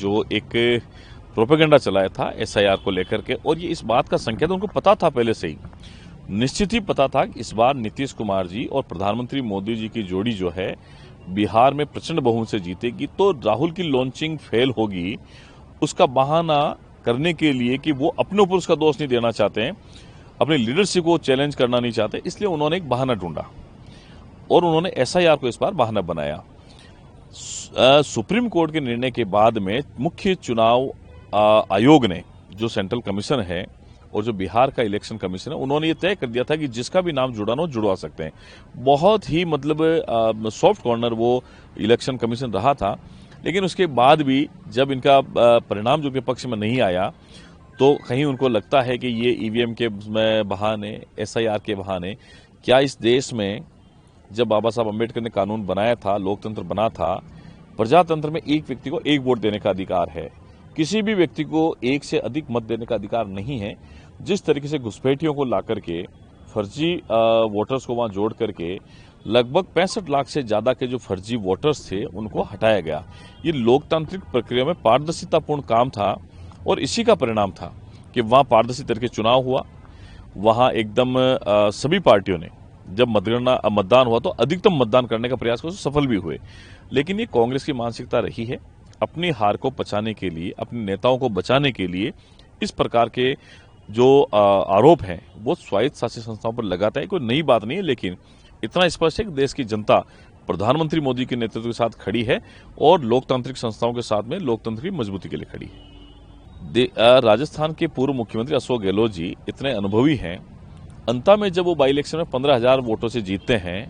जो एक प्रोपेगेंडा चलाया था एसआईआर को लेकर के, और ये इस बात का संकेत उनको पता था पहले से ही, निश्चित ही पता था कि इस बार नीतीश कुमार जी और प्रधानमंत्री मोदी जी की जोड़ी जो है बिहार में प्रचंड बहुमत से जीतेगी, तो राहुल की लॉन्चिंग फेल होगी उसका बहाना करने के लिए कि वो अपने ऊपर उसका दोष नहीं देना चाहते हैं, अपनी लीडरशिप को चैलेंज करना नहीं चाहते, इसलिए उन्होंने एक बहाना ढूंढा और उन्होंने एसआईआर को इस बार बहाना बनाया। सुप्रीम कोर्ट के निर्णय के बाद में मुख्य चुनाव आयोग ने, जो सेंट्रल कमीशन है और जो बिहार का इलेक्शन कमीशन है, उन्होंने ये तय कर दिया था कि जिसका भी नाम जुड़ाना हो जुड़वा सकते हैं। बहुत ही मतलब सॉफ्ट कॉर्नर वो इलेक्शन कमीशन रहा था, लेकिन उसके बाद भी जब इनका परिणाम जो के पक्ष में नहीं आया तो कहीं उनको लगता है कि ये ईवीएम के बहाने, एसआईआर के बहाने, क्या इस देश में जब बाबा साहब अम्बेडकर ने कानून बनाया था, लोकतंत्र बना था, प्रजातंत्र में एक व्यक्ति को एक वोट देने का अधिकार है, किसी भी व्यक्ति को एक से अधिक मत देने का अधिकार नहीं है। जिस तरीके से घुसपैठियों को ला करके, फर्जी वोटर्स को वहां जोड़ करके लगभग 65 लाख से ज्यादा के जो फर्जी वोटर्स थे उनको हटाया गया, ये लोकतांत्रिक प्रक्रिया में पारदर्शितापूर्ण काम था और इसी का परिणाम था कि वहां पारदर्शी तरीके चुनाव हुआ। वहां एकदम सभी पार्टियों ने जब मतदान हुआ तो अधिकतम मतदान करने का प्रयास कर सफल भी हुए। लेकिन ये कांग्रेस की मानसिकता रही है, अपनी हार को पचाने के लिए, अपने नेताओं को बचाने के लिए इस प्रकार के जो आरोप हैं वो स्वायत्त शासित संस्थाओं पर लगाता है। कोई नई बात नहीं है, लेकिन इतना स्पष्ट है कि देश की जनता प्रधानमंत्री मोदी के नेतृत्व के साथ खड़ी है और लोकतांत्रिक संस्थाओं के साथ में लोकतंत्र की मजबूती के लिए खड़ी है। राजस्थान के पूर्व मुख्यमंत्री अशोक गहलोत जी इतने अनुभवी हैं, अंत में जब वो बाई इलेक्शन में 15,000 वोटों से जीतते हैं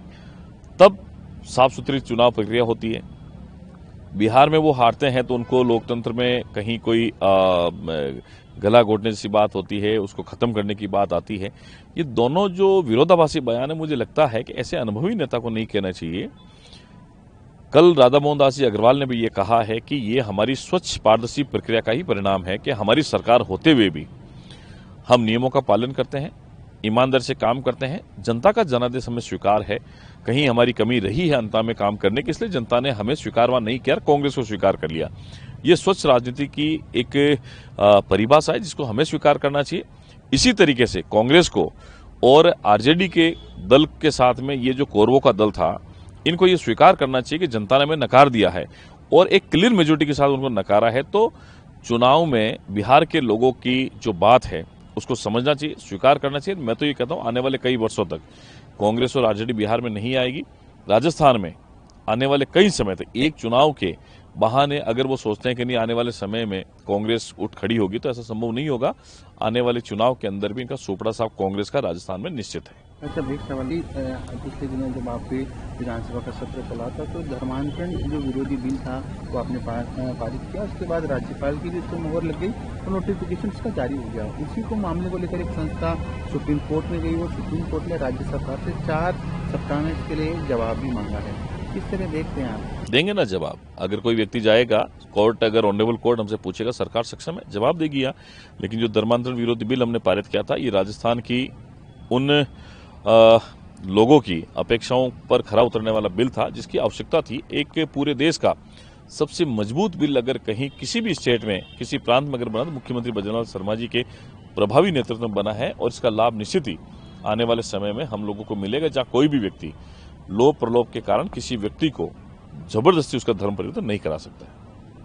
तब साफ सुथरी चुनाव प्रक्रिया होती है। बिहार में वो हारते हैं तो उनको लोकतंत्र में कहीं कोई गला घोटने जैसी बात होती है, उसको खत्म करने की बात आती है। ये दोनों जो विरोधाभासी बयान है, मुझे लगता है कि ऐसे अनुभवी नेता को नहीं कहना चाहिए। कल राधा मोहन दास जी अग्रवाल ने भी ये कहा है कि ये हमारी स्वच्छ पारदर्शी प्रक्रिया का ही परिणाम है कि हमारी सरकार होते हुए भी हम नियमों का पालन करते हैं, ईमानदारी से काम करते हैं। जनता का जनादेश हमें स्वीकार है, कहीं हमारी कमी रही है अंता में काम करने की, इसलिए जनता ने हमें स्वीकारवा नहीं किया, कांग्रेस को स्वीकार कर लिया। ये स्वच्छ राजनीति की एक परिभाषा है जिसको हमें स्वीकार करना चाहिए। इसी तरीके से कांग्रेस को और आरजेडी के दल के साथ में ये जो कौरवों का दल था, इनको ये स्वीकार करना चाहिए कि जनता ने हमें नकार दिया है और एक क्लियर मेजोरिटी के साथ उनको नकारा है। तो चुनाव में बिहार के लोगों की जो बात है उसको समझना चाहिए, स्वीकार करना चाहिए। मैं तो ये कहता हूं आने वाले कई वर्षों तक कांग्रेस और आरजेडी बिहार में नहीं आएगी। राजस्थान में आने वाले कई समय तक एक चुनाव के बहाने अगर वो सोचते हैं कि नहीं आने वाले समय में कांग्रेस उठ खड़ी होगी, तो ऐसा संभव नहीं होगा। आने वाले चुनाव के अंदर भी इनका सुपड़ा साफ कांग्रेस का राजस्थान में निश्चित है। अच्छा, एक सवाल ही, पिछले दिनों जब आपके विधानसभा का सत्र चला था तो धर्मांतरण जो विरोधी बिल था वो आपने पारित किया, उसके बाद राज्यपाल की भी उस पर मुहर लग गई तो नोटिफिकेशन इसका जारी हो गया। उसी को मामले को लेकर एक संस्था सुप्रीम कोर्ट में गई और सुप्रीम कोर्ट ने राज्य सरकार से 4 सप्ताह में इसके लिए जवाब भी मांगा है। किस तरह देखते हैं आप? देंगे ना जवाब। अगर कोई व्यक्ति जाएगा कोर्ट, अगर ऑनरेबल कोर्ट हमसे पूछेगा, सरकार सक्षम है, जवाब देगी। लेकिन जो धर्मांतरण विरोधी बिल हमने पारित किया था, ये राजस्थान की उन लोगों की अपेक्षाओं पर खरा उतरने वाला बिल था जिसकी आवश्यकता थी। एक पूरे देश का सबसे मजबूत बिल अगर कहीं किसी भी स्टेट में, किसी प्रांत में अगर बना तो मुख्यमंत्री बजरंग शर्मा जी के प्रभावी नेतृत्व में बना है और इसका लाभ निश्चित ही आने वाले समय में हम लोगों को मिलेगा, जहां कोई भी व्यक्ति लोभ प्रलोभ के कारण किसी व्यक्ति को जबरदस्ती उसका धर्म परिवर्तन नहीं करा सकता है।